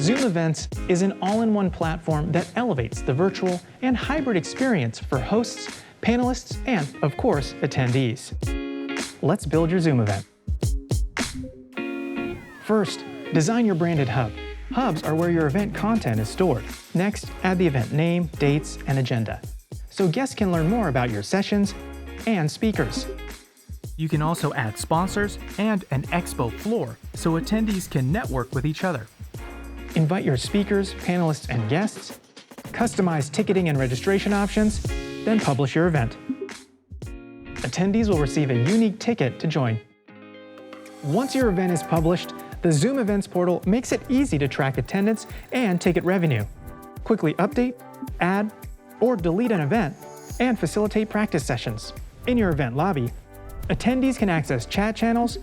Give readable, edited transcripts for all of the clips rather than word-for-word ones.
Zoom Events is an all-in-one platform that elevates the virtual and hybrid experience for hosts, panelists, and, of course, attendees. Let's build your Zoom event. First, design your branded hub. Hubs are where your event content is stored. Next, add the event name, dates, and agenda, so guests can learn more about your sessions and speakers. You can also add sponsors and an expo floor so attendees can network with each other. Invite your speakers, panelists, and guests. Customize ticketing and registration options, then publish your event. Attendees will receive a unique ticket to join. Once your event is published, the Zoom Events portal makes it easy to track attendance and ticket revenue. Quickly update, add, or delete an event, and facilitate practice sessions. In your event lobby, attendees can access chat channels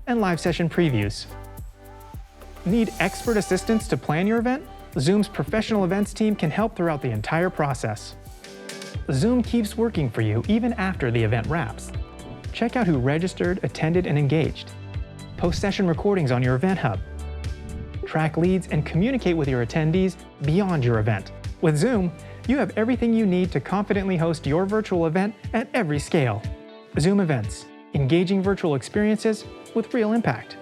and live session previews. Need expert assistance to plan your event? Zoom's professional events team can help throughout the entire process. Zoom keeps working for you even after the event wraps. Check out who registered, attended, and engaged. Post session recordings on your Event Hub. Track leads and communicate with your attendees beyond your event. With Zoom, you have everything you need to confidently host your virtual event at every scale. Zoom Events, engaging virtual experiences with real impact.